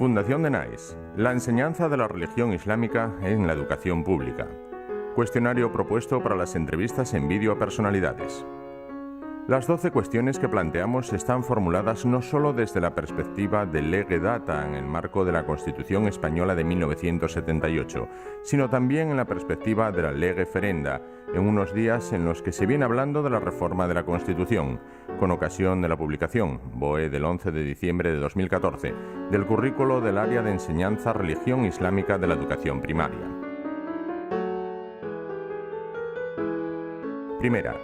Fundación de NAIS. La enseñanza de la religión islámica en la educación pública. Cuestionario propuesto para las entrevistas en vídeo a personalidades. Las 12 cuestiones que planteamos están formuladas no solo desde la perspectiva de lege data en el marco de la Constitución Española de 1978, sino también en la perspectiva de la lege ferenda, en unos días en los que se viene hablando de la reforma de la Constitución, con ocasión de la publicación, BOE del 11 de diciembre de 2014, del currículo del área de enseñanza religión islámica de la educación primaria. Primera.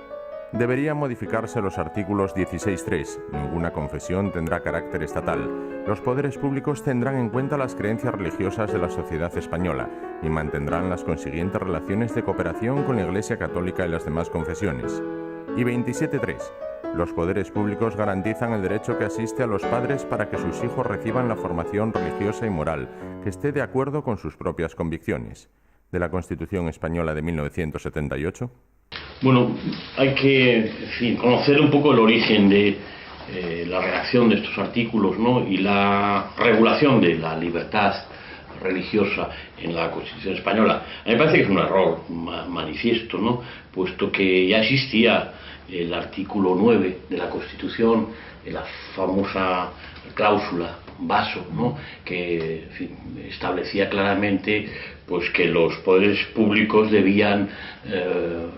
Deberían modificarse los artículos 16.3. Ninguna confesión tendrá carácter estatal. Los poderes públicos tendrán en cuenta las creencias religiosas de la sociedad española y mantendrán las consiguientes relaciones de cooperación con la Iglesia Católica y las demás confesiones. Y 27.3. Los poderes públicos garantizan el derecho que asiste a los padres para que sus hijos reciban la formación religiosa y moral que esté de acuerdo con sus propias convicciones. De la Constitución Española de 1978. Bueno, hay que conocer un poco el origen de la redacción de estos artículos, ¿no? Y la regulación de la libertad religiosa en la Constitución Española. A mí me parece que es un error manifiesto, ¿no? Puesto que ya existía el artículo 9 de la Constitución, la famosa cláusula Vaso, ¿no? Que establecía claramente pues que los poderes públicos debían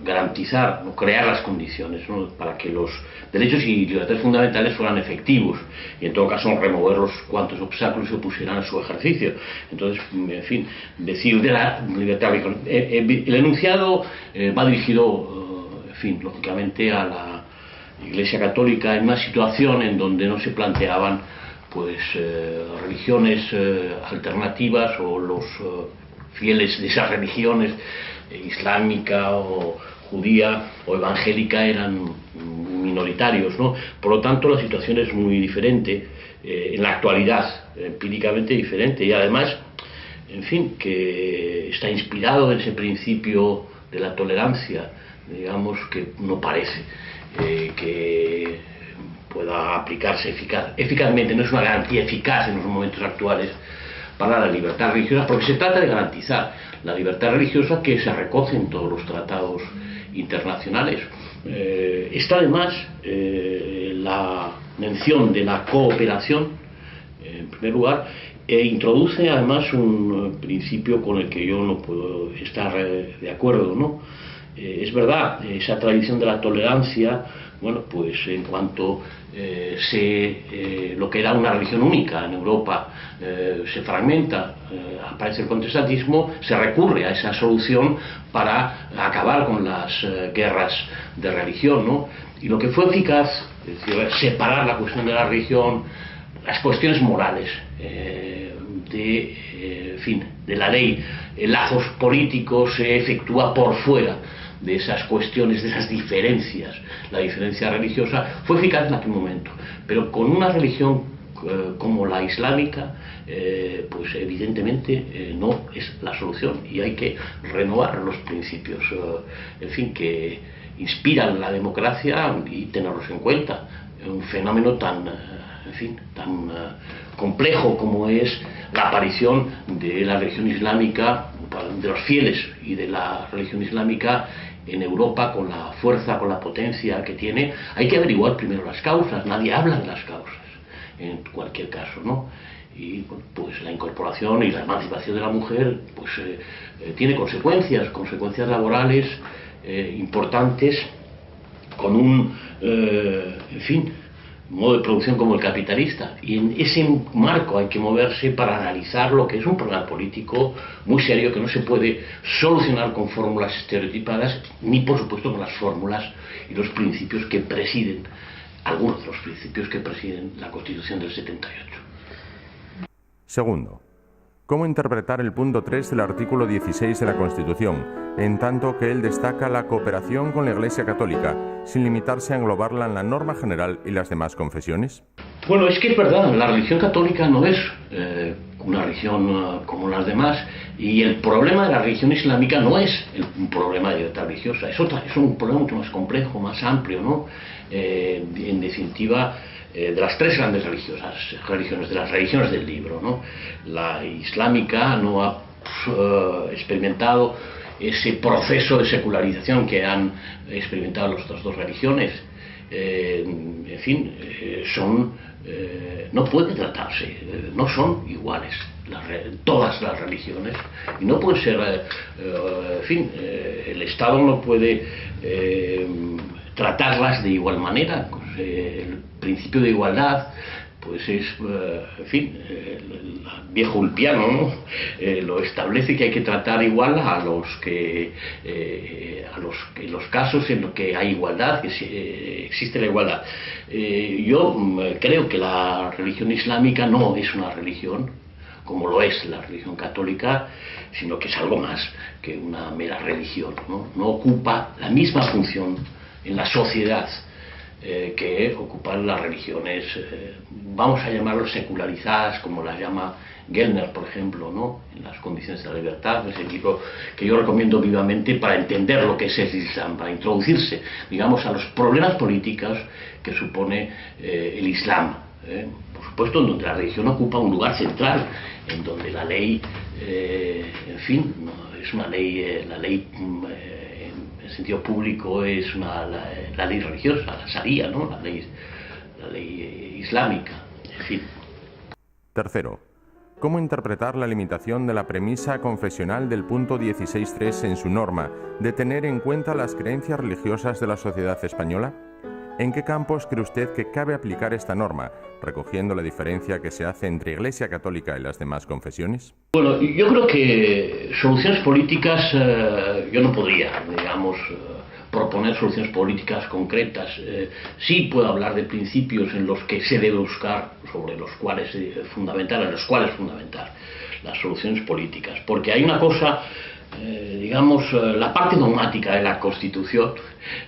garantizar o crear las condiciones, ¿no? Para que los derechos y libertades fundamentales fueran efectivos y en todo caso remover los cuantos obstáculos se opusieran a su ejercicio. Entonces, en fin, decir de la libertad. El enunciado va dirigido, lógicamente a la Iglesia Católica en una situación en donde no se planteaban religiones alternativas o los fieles de esas religiones, islámica o judía o evangélica, eran minoritarios, ¿no? Por lo tanto, la situación es muy diferente, en la actualidad, empíricamente diferente, y además, que está inspirado en ese principio de la tolerancia, digamos, que no parece que pueda aplicarse eficazmente, no es una garantía eficaz en los momentos actuales para la libertad religiosa, porque se trata de garantizar la libertad religiosa que se recoge en todos los tratados internacionales. Está además la mención de la cooperación, en primer lugar, e introduce además un principio con el que yo no puedo estar de acuerdo, ¿no? Es verdad, esa tradición de la tolerancia, bueno, pues en cuanto lo que era una religión única en Europa se fragmenta, aparece el protestantismo, se recurre a esa solución para acabar con las guerras de religión, ¿no? Y lo que fue eficaz, es decir, separar la cuestión de la religión, las cuestiones morales de la ley, lazos políticos se efectúa por fuera de esas cuestiones, de esas diferencias. La diferencia religiosa fue eficaz en aquel momento, pero con una religión como la islámica, pues evidentemente no es la solución, y hay que renovar los principios, que inspiran la democracia y tenerlos en cuenta. Un fenómeno tan complejo como es la aparición de la religión islámica, de los fieles y de la religión islámica en Europa, con la fuerza, con la potencia que tiene. Hay que averiguar primero las causas. Nadie habla de las causas en cualquier caso, ¿no? Y pues la incorporación y la emancipación de la mujer pues tiene consecuencias laborales importantes, con un modo de producción como el capitalista, y en ese marco hay que moverse para analizar lo que es un problema político muy serio, que no se puede solucionar con fórmulas estereotipadas, ni por supuesto con las fórmulas y los principios que presiden, algunos de los principios que presiden la Constitución del 78. Segundo, ¿cómo interpretar el punto 3 del artículo 16 de la Constitución, en tanto que él destaca la cooperación con la Iglesia Católica, sin limitarse a englobarla en la norma general y las demás confesiones? Bueno, es que es verdad, la religión católica no es una religión como las demás, y el problema de la religión islámica no es un problema de libertad religiosa, es un problema mucho más complejo, más amplio, ¿no? En definitiva, de las tres grandes religiones, de las religiones del libro, ¿no? La islámica no ha experimentado ese proceso de secularización que han experimentado las otras dos religiones. En fin, no puede tratarse, no son iguales todas las religiones, y no puede ser, en fin, el Estado no puede tratarlas de igual manera. Pues, el principio de igualdad pues es, en fin, el viejo ulpiano, ¿no? Lo establece, que hay que tratar igual a los que los casos en los que hay igualdad, que existe la igualdad. Yo creo que la religión islámica no es una religión como lo es la religión católica, sino que es algo más que una mera religión, ¿no? No ocupa la misma función en la sociedad que ocupan las religiones, vamos a llamarlas secularizadas, como las llama Gellner, por ejemplo, ¿no? En las condiciones de la libertad, ese libro que yo recomiendo vivamente para entender lo que es el Islam, para introducirse, digamos, a los problemas políticos que supone el Islam. Por supuesto, en donde la religión ocupa un lugar central, en donde la ley, en fin, no, es una ley, la ley en sentido público es la ley religiosa, la Sharia, ¿no? La ley islámica, en fin. Tercero, ¿cómo interpretar la limitación de la premisa confesional del punto 16.3 en su norma de tener en cuenta las creencias religiosas de la sociedad española? ¿En qué campos cree usted que cabe aplicar esta norma, recogiendo la diferencia que se hace entre Iglesia Católica y las demás confesiones? Bueno, yo creo que soluciones políticas, yo no podría, digamos, proponer soluciones políticas concretas. Sí puedo hablar de principios en los que se debe buscar, sobre los cuales fundamentar las soluciones políticas, porque hay una cosa, digamos, la parte dogmática de la Constitución,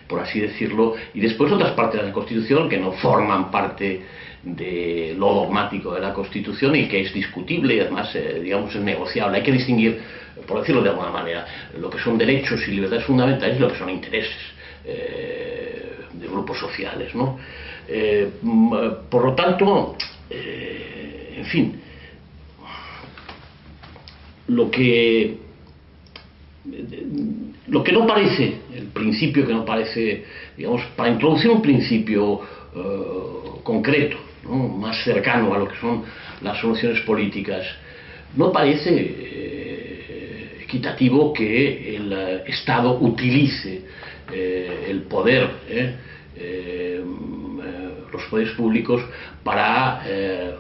por así decirlo, y después otras partes de la Constitución que no forman parte de lo dogmático de la Constitución y que es discutible y además, digamos, es negociable. Hay que distinguir, por decirlo de alguna manera, lo que son derechos y libertades fundamentales y lo que son intereses de grupos sociales, ¿no? Por lo tanto, en fin, lo que no parece, el principio que no parece, digamos, para introducir un principio concreto, ¿no? Más cercano a lo que son las soluciones políticas, no parece equitativo que el Estado utilice el poder, los poderes públicos, para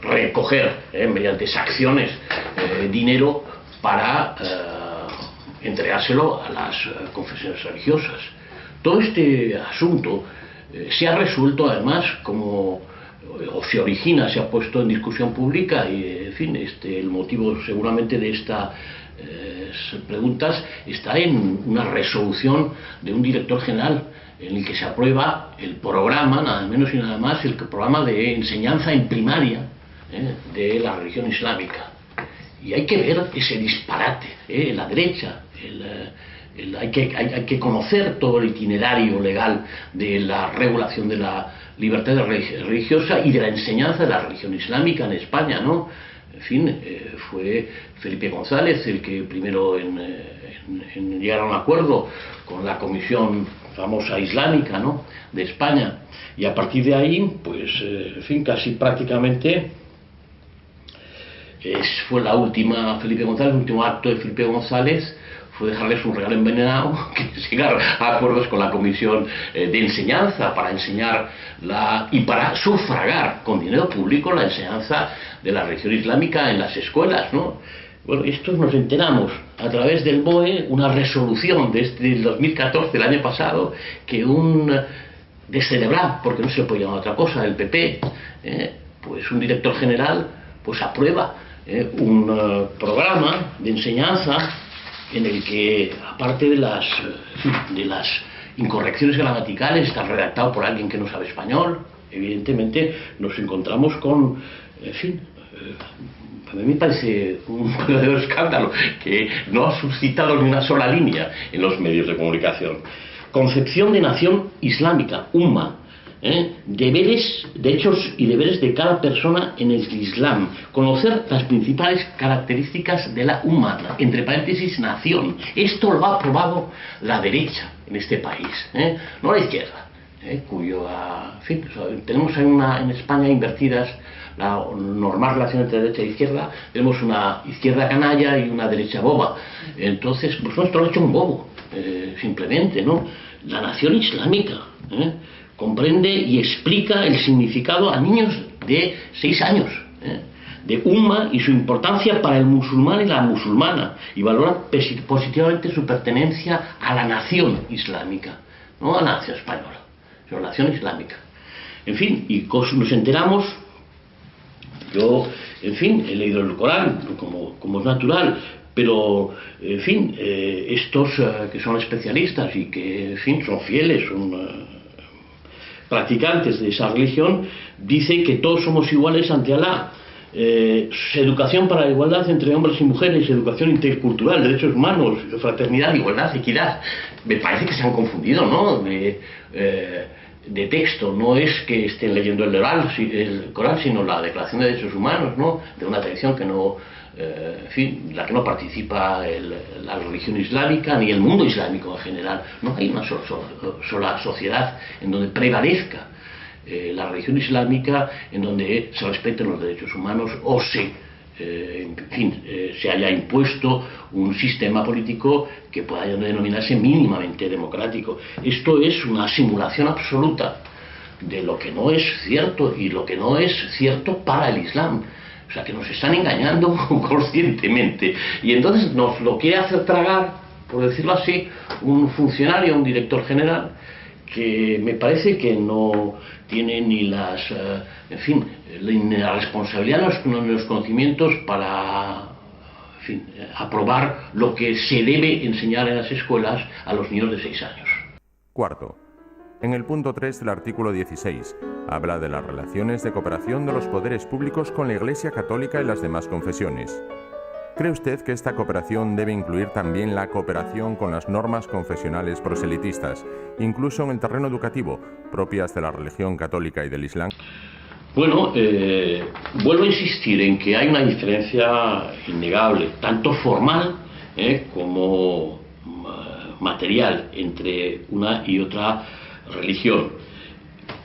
recoger mediante acciones dinero para entregárselo a las confesiones religiosas. Todo este asunto se ha resuelto además o se origina, se ha puesto en discusión pública y, en fin, el motivo seguramente de estas preguntas está en una resolución de un director general en el que se aprueba el programa, nada menos y nada más, el programa de enseñanza en primaria de la religión islámica. Y hay que ver ese disparate, la derecha, hay que conocer todo el itinerario legal de la regulación de la libertad religiosa y de la enseñanza de la religión islámica en España, ¿no? En fin, fue Felipe González el que primero en llegar a un acuerdo con la comisión famosa islámica, ¿no?, de España, y a partir de ahí, pues, en fin, casi prácticamente fue el último acto de Felipe González fue dejarles un regalo envenenado, que es llegar a acuerdos con la comisión de enseñanza para enseñar y para sufragar con dinero público la enseñanza de la religión islámica en las escuelas, ¿no? Bueno, esto nos enteramos a través del BOE, una resolución del 2014, el año pasado, que descerebrado, porque no se le puede llamar otra cosa, del PP, pues un director general pues aprueba un programa de enseñanza en el que, aparte de las incorrecciones gramaticales, está redactado por alguien que no sabe español. Evidentemente nos encontramos con, en fin, a mí me parece un verdadero escándalo que no ha suscitado ni una sola línea en los medios de comunicación. Concepción de nación islámica, umma, deberes, derechos y deberes de cada persona en el Islam, conocer las principales características de la humana, entre paréntesis, nación. Esto lo ha aprobado la derecha en este país, no la izquierda, cuyo, en fin, tenemos en España invertidas la normal relación entre derecha e izquierda. Tenemos una izquierda canalla y una derecha boba. Entonces, pues nuestro lo ha hecho un bobo, simplemente, ¿no? La nación islámica comprende y explica el significado a niños de 6 años, de umma y su importancia para el musulmán y la musulmana, y valora positivamente su pertenencia a la nación islámica, no a la nación española, sino a la nación islámica. En fin, y nos enteramos. Yo, en fin, he leído el Corán, como es natural, pero, en fin, estos que son especialistas y que, en fin, son fieles, son practicantes de esa religión, dicen que todos somos iguales ante Alá. Educación para la igualdad entre hombres y mujeres, educación intercultural, derechos humanos, fraternidad, igualdad, equidad. Me parece que se han confundido, ¿no? De texto, no es que estén leyendo el Corán, sino la Declaración de Derechos Humanos, ¿no? De una tradición que no, en fin, la que no participa la religión islámica ni el mundo islámico en general. No hay una sola sociedad en donde prevalezca la religión islámica, en donde se respeten los derechos humanos o en fin, se haya impuesto un sistema político que pueda denominarse mínimamente democrático. Esto es una simulación absoluta de lo que no es cierto y lo que no es cierto para el Islam. O sea, que nos están engañando conscientemente. Y entonces nos lo quiere hacer tragar, por decirlo así, un funcionario, un director general, que me parece que no tiene ni en fin, la responsabilidad ni los conocimientos para, en fin, aprobar lo que se debe enseñar en las escuelas a los niños de 6 años. Cuarto, en el punto 3 del artículo 16, habla de las relaciones de cooperación de los poderes públicos con la Iglesia Católica y las demás confesiones. ¿Cree usted que esta cooperación debe incluir también la cooperación con las normas confesionales proselitistas, incluso en el terreno educativo, propias de la religión católica y del Islam? Bueno, vuelvo a insistir en que hay una diferencia innegable, tanto formal como material, entre una y otra religión.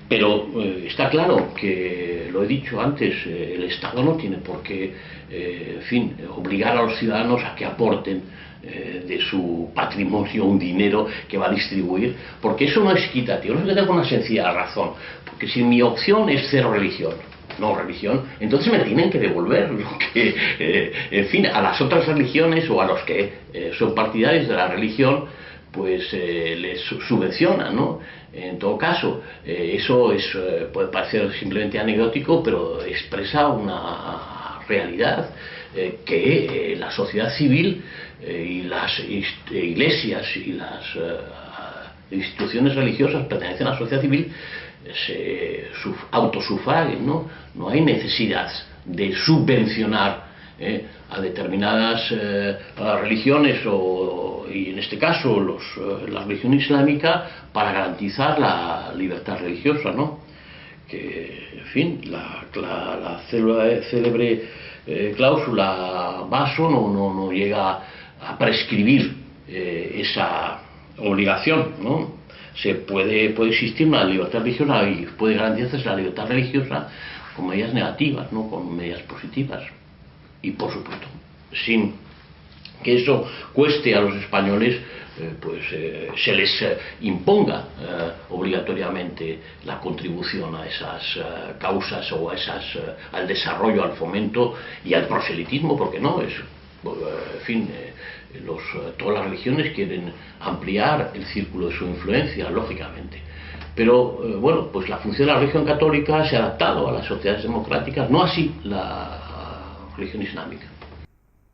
Pero está claro que, lo he dicho antes, el Estado no tiene por qué, en fin, obligar a los ciudadanos a que aporten de su patrimonio un dinero que va a distribuir, porque eso no es equitativo. No es equitativo por una sencilla razón, porque si mi opción es cero religión, no religión, entonces me tienen que devolver lo que, en fin, a las otras religiones o a los que son partidarios de la religión, pues les subvencionan, ¿no? En todo caso, eso puede parecer simplemente anecdótico, pero expresa una realidad que la sociedad civil y las iglesias y las instituciones religiosas pertenecen a la sociedad civil se autosufraguen, ¿no? No hay necesidad de subvencionar a determinadas religiones y en este caso la religión islámica para garantizar la libertad religiosa, ¿no? Que, en fin, la célebre cláusula Baso no llega a prescribir esa obligación, ¿no? Puede existir una libertad religiosa y puede garantizarse la libertad religiosa con medidas negativas, no con medidas positivas. Y por supuesto, sin que eso cueste a los españoles, se les imponga obligatoriamente la contribución a esas causas o al desarrollo, al fomento y al proselitismo, porque no es, en fin, todas las religiones quieren ampliar el círculo de su influencia, lógicamente. Pero, bueno, pues la función de la religión católica se ha adaptado a las sociedades democráticas, no así la religión islámica.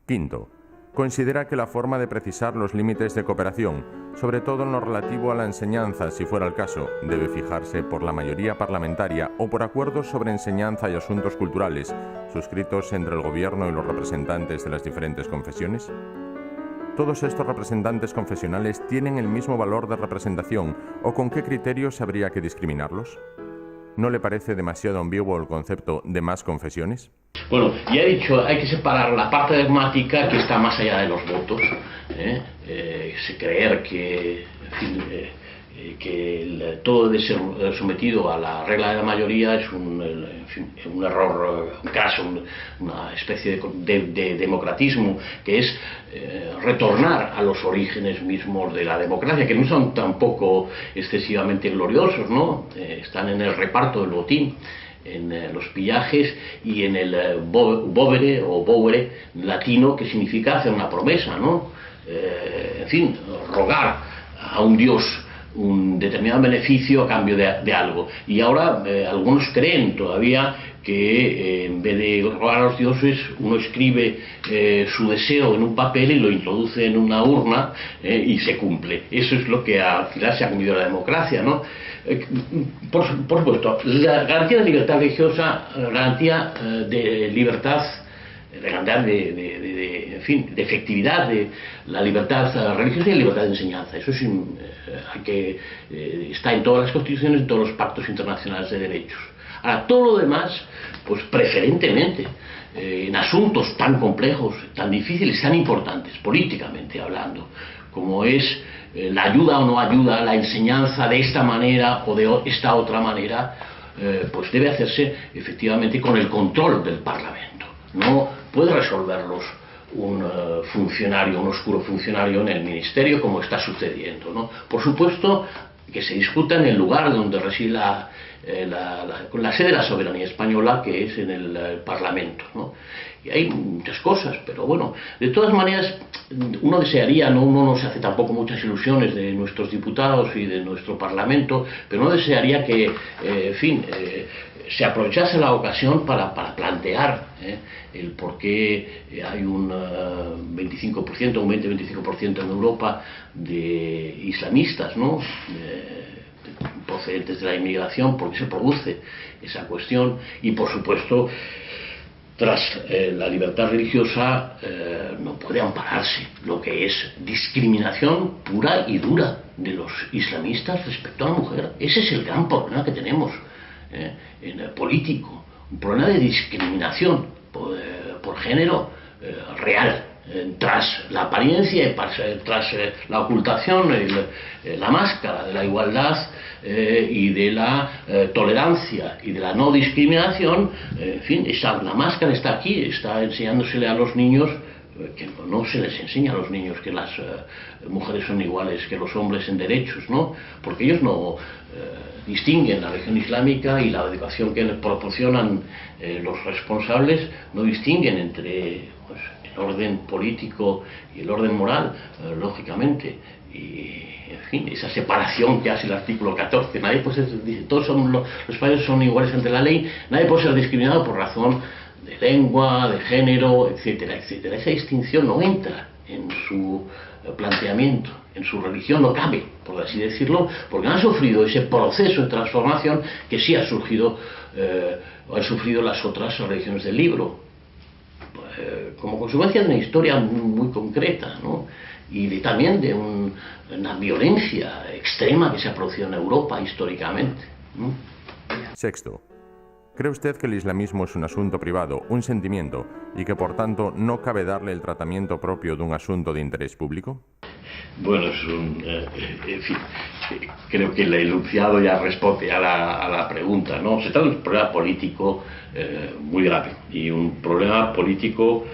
Quinto, considera que la forma de precisar los límites de cooperación, sobre todo en lo relativo a la enseñanza, si fuera el caso, debe fijarse por la mayoría parlamentaria o por acuerdos sobre enseñanza y asuntos culturales, suscritos entre el gobierno y los representantes de las diferentes confesiones. ¿Todos estos representantes confesionales tienen el mismo valor de representación o con qué criterios habría que discriminarlos? ¿No le parece demasiado ambiguo el concepto de más confesiones? Bueno, ya he dicho, hay que separar la parte dogmática que está más allá de los votos, creer que, en fin, todo debe ser sometido a la regla de la mayoría es un error, un caso, una especie de democratismo, que es retornar a los orígenes mismos de la democracia, que no son tampoco excesivamente gloriosos, ¿no? Están en el reparto del botín, en los pillajes y en el bovere o bovere latino, que significa hacer una promesa, ¿no? En fin, rogar a un dios un determinado beneficio a cambio de algo. Y ahora algunos creen todavía que en vez de rogar a los dioses uno escribe su deseo en un papel y lo introduce en una urna y se cumple. Eso es lo que al final se ha convertido en la democracia, ¿no? Por supuesto, la garantía de libertad religiosa, garantía de libertad, en fin, de efectividad de la libertad religiosa y la libertad de enseñanza. Eso sí, está en todas las constituciones, en todos los pactos internacionales de derechos. Ahora, todo lo demás, pues preferentemente, en asuntos tan complejos, tan difíciles, tan importantes, políticamente hablando, como es la ayuda o no ayuda, la enseñanza de esta manera o de esta otra manera, pues debe hacerse efectivamente con el control del Parlamento. No puede resolverlos un funcionario, un oscuro funcionario en el ministerio, como está sucediendo, ¿no? Por supuesto que se discuta en el lugar donde reside la sede de la soberanía española, que es en el Parlamento, ¿no? Y hay muchas cosas, pero bueno, de todas maneras uno desearía, uno no se hace tampoco muchas ilusiones de nuestros diputados y de nuestro Parlamento, pero uno desearía que, en fin, se aprovechase la ocasión para plantear el por qué hay un 25%, un 20-25% en Europa de islamistas, ¿no? Procedentes de la inmigración, por qué se produce esa cuestión, y por supuesto tras la libertad religiosa no puede ampararse lo que es discriminación pura y dura de los islamistas respecto a la mujer. Ese es el gran problema que tenemos en el político, un problema de discriminación por género real, tras la apariencia y tras la ocultación, la máscara de la igualdad y de la tolerancia y de la no discriminación. En fin, la máscara está aquí, está enseñándosele a los niños, que no se les enseña a los niños que las mujeres son iguales que los hombres en derechos, ¿no? Porque ellos no distinguen la religión islámica y la educación que les proporcionan los responsables, no distinguen entre el orden político y el orden moral, lógicamente, y en fin, esa separación que hace el artículo 14, nadie puede ser, dice, todos los padres son iguales ante la ley, nadie puede ser discriminado por razón de lengua, de género, etcétera, etcétera. Esa distinción no entra en su planteamiento, en su religión no cabe, por así decirlo, porque han sufrido ese proceso de transformación que sí ha surgido, han sufrido las otras religiones del libro, como consecuencia de una historia muy concreta, ¿no? Y también de una violencia extrema que se ha producido en Europa históricamente, ¿no? Sexto. ¿Cree usted que el islamismo es un asunto privado, un sentimiento, y que por tanto no cabe darle el tratamiento propio de un asunto de interés público? Bueno, en fin, creo que el enunciado ya responde a la pregunta, ¿no? Se trata de un problema político muy grave, y un problema político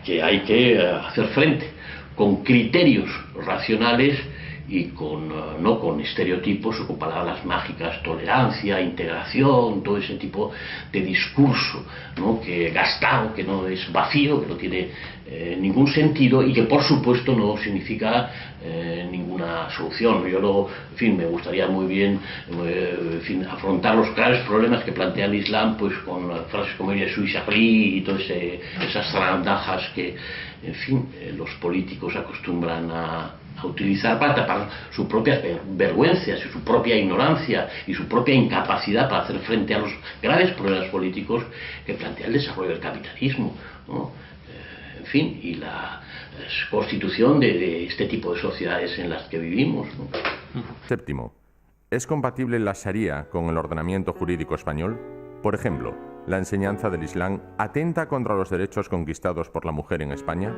que hay que hacer frente con criterios racionales y no con estereotipos o con palabras mágicas, tolerancia, integración, todo ese tipo de discurso, ¿no? Que gastado, que no es vacío, que no tiene ningún sentido y que por supuesto no significa ninguna solución. Yo en fin, me gustaría muy bien en fin, afrontar los graves problemas que plantea el Islam, pues con frases como Yeshua y todas esas zarandajas que, en fin, los políticos acostumbran a utilizar para tapar sus propias vergüenzas y su propia ignorancia y su propia incapacidad para hacer frente a los graves problemas políticos que plantea el desarrollo del capitalismo, ¿no? En fin, y la constitución de este tipo de sociedades en las que vivimos, ¿no? Séptimo. ¿Es compatible la Sharia con el ordenamiento jurídico español? Por ejemplo, ¿la enseñanza del Islam atenta contra los derechos conquistados por la mujer en España?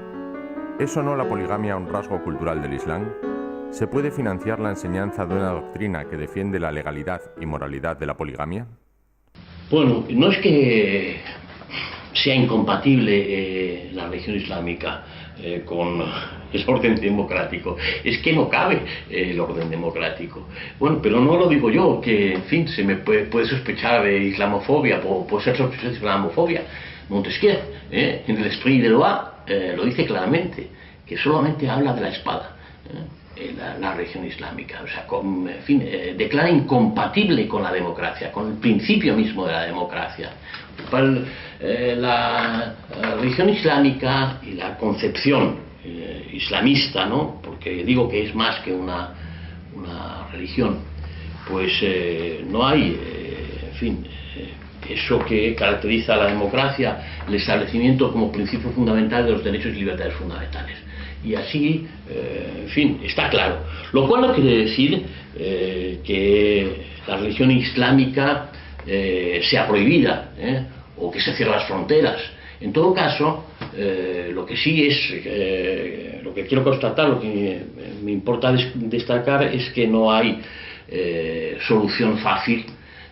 ¿Es o no la poligamia un rasgo cultural del Islam? ¿Se puede financiar la enseñanza de una doctrina que defiende la legalidad y moralidad de la poligamia? Bueno, no es que sea incompatible la religión islámica con el orden democrático, es que no cabe el orden democrático. Bueno, pero no lo digo yo, que en fin, se me puede sospechar de islamofobia, puede ser sospechoso de islamofobia. Montesquieu, en el Esprit de Loi, lo dice claramente, que solamente habla de la espada. La religión islámica, o sea, en fin, declara incompatible con la democracia, con el principio mismo de la democracia. La religión islámica y la concepción islamista, ¿no? Porque digo que es más que una religión, pues no hay, en fin, eso que caracteriza a la democracia, el establecimiento como principio fundamental de los derechos y libertades fundamentales. Y así, en fin, está claro. Lo cual no quiere decir que la religión islámica sea prohibida o que se cierren las fronteras. En todo caso, lo que sí es, lo que quiero constatar, lo que me importa destacar es que no hay solución fácil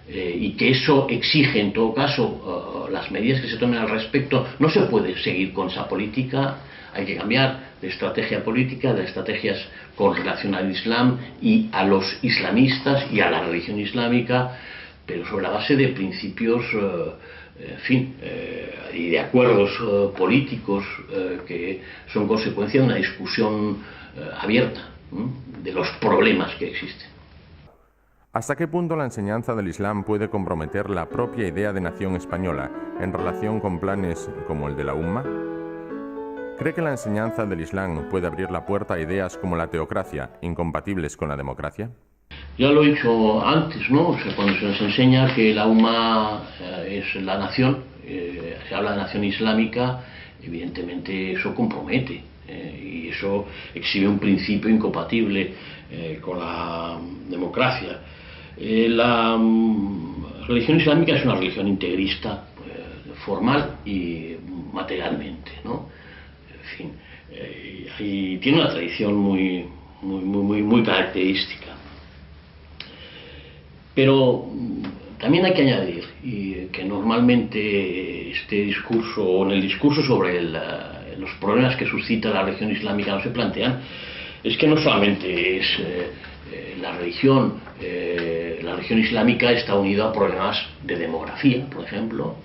y que eso exige, en todo caso, las medidas que se tomen al respecto. No se puede seguir con esa política, hay que cambiar de estrategia política, de estrategias con relación al Islam y a los islamistas y a la religión islámica, pero sobre la base de principios, en fin, y de acuerdos políticos que son consecuencia de una discusión abierta de los problemas que existen. ¿Hasta qué punto la enseñanza del Islam puede comprometer la propia idea de nación española en relación con planes como el de la Umma? ¿Cree que la enseñanza del Islam puede abrir la puerta a ideas como la teocracia, incompatibles con la democracia? Ya lo he dicho antes, ¿no? O sea, cuando se nos enseña que la Umma es la nación, se habla de nación islámica, evidentemente eso compromete y eso exhibe un principio incompatible con la democracia. La religión islámica es una religión integrista, formal y materialmente, ¿no? En fin, y tiene una tradición muy característica. Pero también hay que añadir que normalmente este discurso, o en el discurso sobre los problemas que suscita la religión islámica no se plantean, es que no solamente es la religión islámica está unida a problemas de demografía, por ejemplo.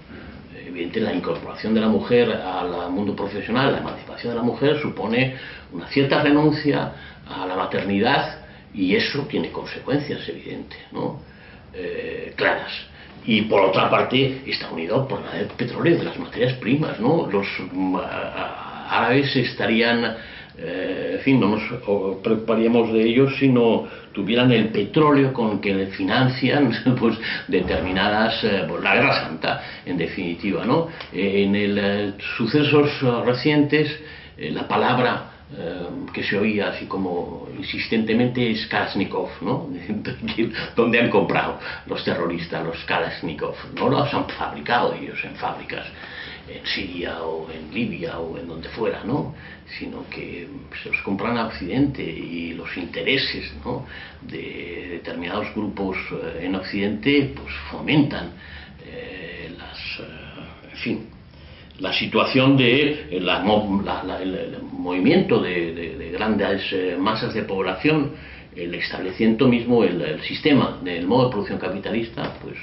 Evidentemente la incorporación de la mujer al mundo profesional, la emancipación de la mujer supone una cierta renuncia a la maternidad y eso tiene consecuencias evidentes, ¿no? Claras. Y por otra parte está unido al problema del petróleo, de las materias primas, ¿no? Los árabes estarían, en fin, no nos preocuparíamos de ellos si no tuvieran el petróleo con que financian pues determinadas, pues, la Guerra Santa, en definitiva, ¿no? En sucesos recientes, la palabra que se oía así como insistentemente es Kalashnikov, ¿no? ¿Dónde han comprado los terroristas los Kalashnikov? No los han fabricado ellos en fábricas en Siria o en Libia o en donde fuera, ¿no? Sino que se los compran a Occidente y los intereses, ¿no?, de determinados grupos en Occidente pues fomentan en fin, la situación de el movimiento de grandes masas de población, el establecimiento mismo, el sistema del modo de producción capitalista, pues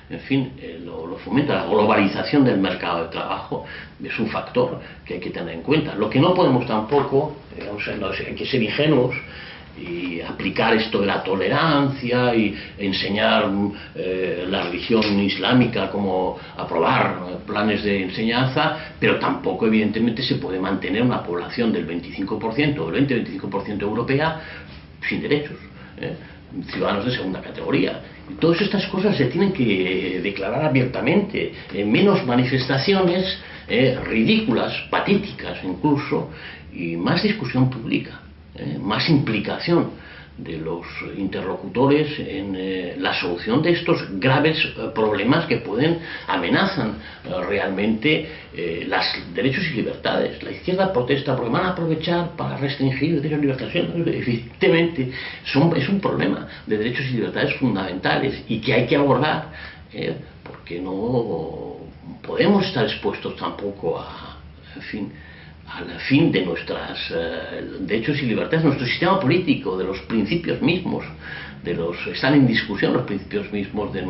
en fin, lo fomenta. La globalización del mercado de trabajo es un factor que hay que tener en cuenta. Lo que no podemos tampoco, hay que ser ingenuos y aplicar esto de la tolerancia y enseñar la religión islámica, como aprobar planes de enseñanza, pero tampoco evidentemente se puede mantener una población del 25% o del 20-25% europea sin derechos, ciudadanos de segunda categoría. Y todas estas cosas se tienen que declarar abiertamente, menos manifestaciones ridículas, patéticas incluso, y más discusión pública, más implicación de los interlocutores en la solución de estos graves problemas que amenazan realmente los derechos y libertades. La izquierda protesta porque van a aprovechar para restringir derechos y libertades. Evidentemente es un problema de derechos y libertades fundamentales y que hay que abordar, porque no podemos estar expuestos tampoco al fin de nuestros derechos y libertades, nuestro sistema político, de los principios mismos, están en discusión los principios mismos de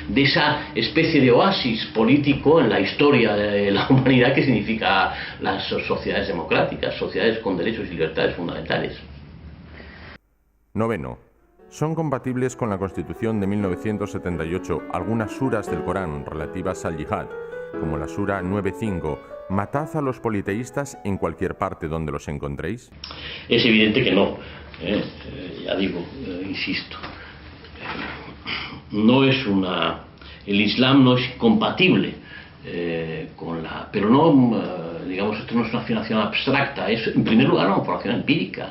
de esa especie de oasis político en la historia de la humanidad que significa las sociedades democráticas, sociedades con derechos y libertades fundamentales. Noveno. ¿Son compatibles con la Constitución de 1978 algunas suras del Corán relativas al yihad, como la sura 9.5, matad a los politeístas en cualquier parte donde los encontréis? Es evidente que no, ya digo, insisto, el Islam no es compatible con pero no, digamos, esto no es una afirmación abstracta, es en primer lugar una afirmación empírica,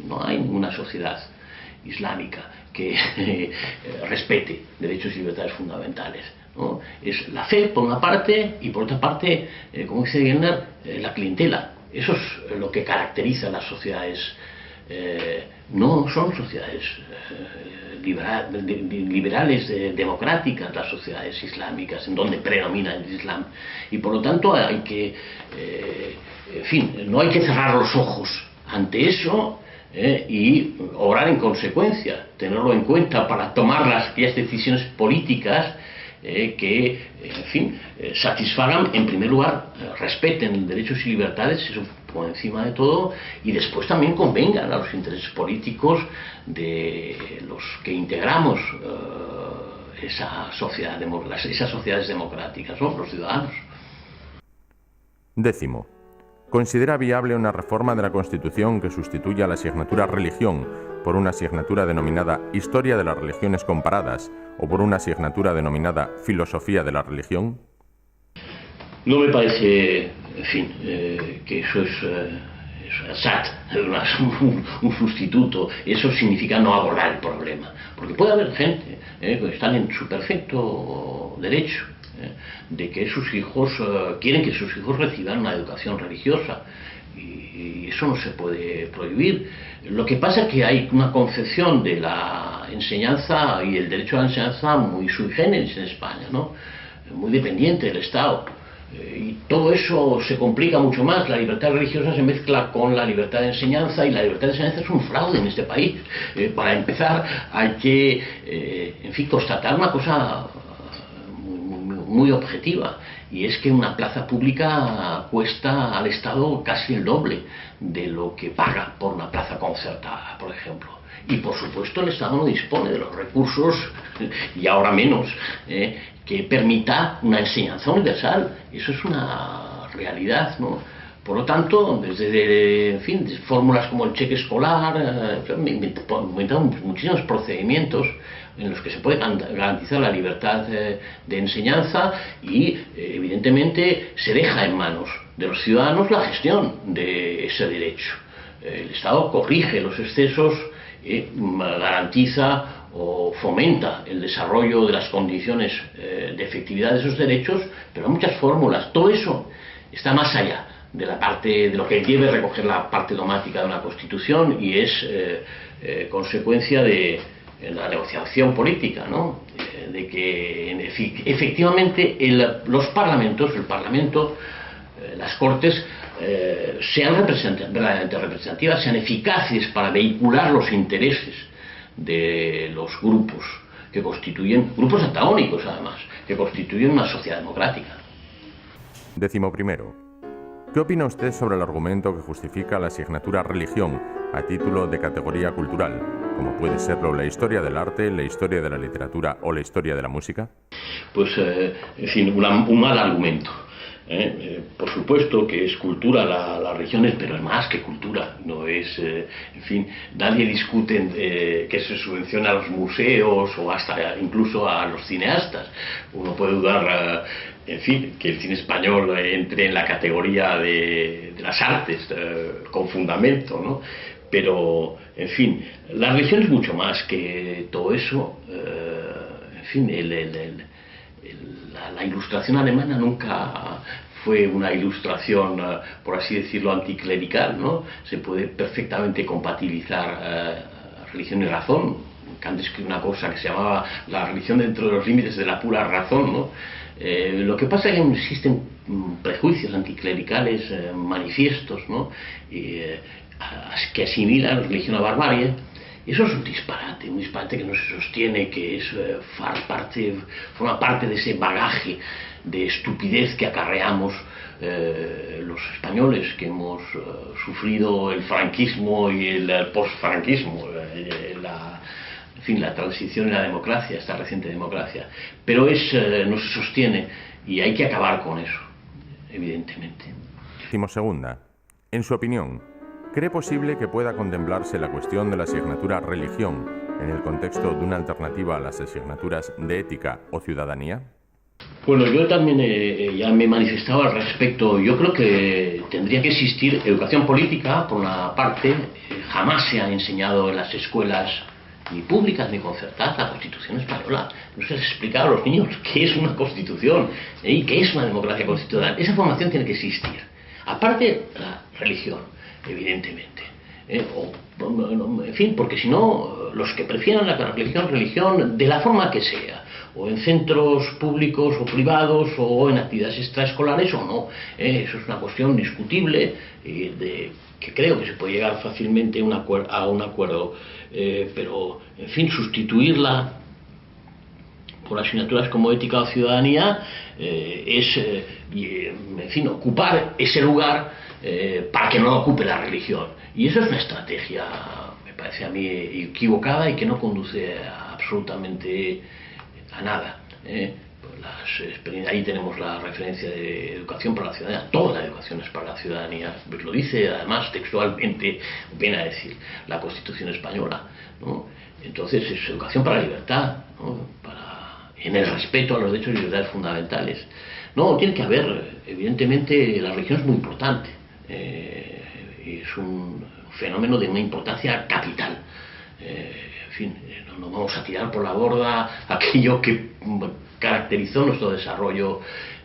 no hay una sociedad islámica que respete derechos y libertades fundamentales, ¿no? Es la fe por una parte y por otra parte, como dice Gellner, la clientela. Eso es lo que caracteriza a las sociedades. No son sociedades liberales, democráticas, las sociedades islámicas, en donde predomina el Islam. Y por lo tanto hay que, no hay que cerrar los ojos ante eso, y obrar en consecuencia, tenerlo en cuenta para tomar aquellas decisiones políticas que, satisfagan, en primer lugar, respeten derechos y libertades, eso por encima de todo, y después también convengan a los intereses políticos de los que integramos esas sociedades democráticas, ¿no? Los ciudadanos. Décimo. ¿Considera viable una reforma de la Constitución que sustituya la asignatura religión por una asignatura denominada Historia de las Religiones Comparadas o por una asignatura denominada Filosofía de la Religión? No me parece, que eso es un sustituto. Eso significa no abordar el problema. Porque puede haber gente que están en su perfecto derecho de que sus hijos quieren que sus hijos reciban una educación religiosa, y eso no se puede prohibir. Lo que pasa es que hay una concepción de la enseñanza y el derecho a la enseñanza muy sui generis en España, ¿no? Muy dependiente del Estado, y todo eso se complica mucho más. La libertad religiosa se mezcla con la libertad de enseñanza, y la libertad de enseñanza es un fraude en este país. Para empezar hay que constatar una cosa muy objetiva, y es que una plaza pública cuesta al Estado casi el doble de lo que paga por una plaza concertada, por ejemplo. Y por supuesto el Estado no dispone de los recursos, y ahora menos, que permita una enseñanza universal. Eso es una realidad, ¿no? Por lo tanto, desde fórmulas como el cheque escolar, inventaron muchísimos procedimientos en los que se puede garantizar la libertad de enseñanza, y evidentemente se deja en manos de los ciudadanos la gestión de ese derecho. El Estado corrige los excesos, garantiza o fomenta el desarrollo de las condiciones de efectividad de esos derechos, pero hay muchas fórmulas. Todo eso está más allá de la parte de lo que debe recoger la parte dogmática de una Constitución, y es consecuencia de la negociación política, ¿no? De que efectivamente los parlamentos, el Parlamento, las Cortes, sean verdaderamente representativas, sean eficaces para vehicular los intereses de los grupos que constituyen, grupos antagónicos además, que constituyen una sociedad democrática. 11. ¿Qué opina usted sobre el argumento que justifica la asignatura religión a título de categoría cultural, como puede serlo la historia del arte, la historia de la literatura o la historia de la música? Pues, un mal argumento. Por supuesto que es cultura las religiones, pero es más que cultura. No es, nadie discute que se subvenciona a los museos o hasta incluso a los cineastas. Uno puede dudar, que el cine español entre en la categoría de las artes con fundamento, ¿no? pero, en fin, la religión es mucho más que todo eso. En fin, la ilustración alemana nunca fue una ilustración, por así decirlo, anticlerical, ¿no? Se puede perfectamente compatibilizar religión y razón. Kant escribió una cosa que se llamaba la religión dentro de los límites de la pura razón, ¿no? Lo que pasa es que existen prejuicios anticlericales manifiestos, ¿no? Que asimilan religión a barbarie. Y eso es un disparate que no se sostiene, que es, forma parte de ese bagaje de estupidez que acarreamos los españoles, que hemos sufrido el franquismo y el postfranquismo, en fin, la transición y la democracia, esta reciente democracia. Pero no se sostiene y hay que acabar con eso, evidentemente. Segunda, en su opinión, ¿cree posible que pueda contemplarse la cuestión de la asignatura religión en el contexto de una alternativa a las asignaturas de ética o ciudadanía? Bueno, yo también ya me he manifestado al respecto. Yo creo que tendría que existir educación política, por una parte. Jamás se ha enseñado en las escuelas ni públicas ni concertadas la Constitución española. No se les ha explicado a los niños qué es una Constitución y qué es una democracia constitucional. Esa formación tiene que existir. Aparte, la religión, evidentemente. En fin, porque si no, los que prefieran la religión, de la forma que sea, o en centros públicos o privados, o en actividades extraescolares o no, eso es una cuestión discutible, que creo que se puede llegar fácilmente a un acuerdo, pero, en fin, sustituirla por asignaturas como ética o ciudadanía en fin, ocupar ese lugar para que no lo ocupe la religión. Y eso es una estrategia, me parece a mí, equivocada y que no conduce absolutamente a nada. Ahí tenemos la referencia de educación para la ciudadanía. Toda la educación es para la ciudadanía. Pues lo dice además textualmente, viene a decir la Constitución española, ¿no? Entonces es educación para la libertad, ¿no? En el respeto a los derechos y libertades fundamentales. No, tiene que haber, evidentemente, la religión es muy importante. Es un fenómeno de una importancia capital. En fin, no vamos a tirar por la borda aquello que caracterizó nuestro desarrollo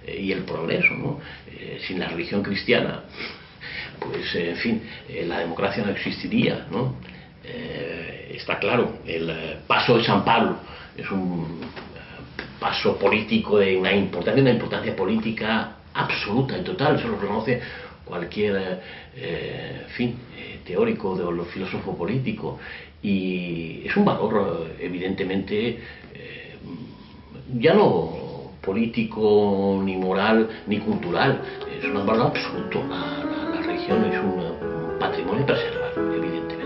y el progreso, ¿no? Sin la religión cristiana, pues, en fin, la democracia no existiría, ¿no? Está claro, el paso de San Pablo es un paso político de una importancia política absoluta y total. Eso lo reconoce cualquier teórico o filósofo político, y es un valor evidentemente ya no político, ni moral, ni cultural. Es un valor absoluto. La religión es un patrimonio a preservar, evidentemente.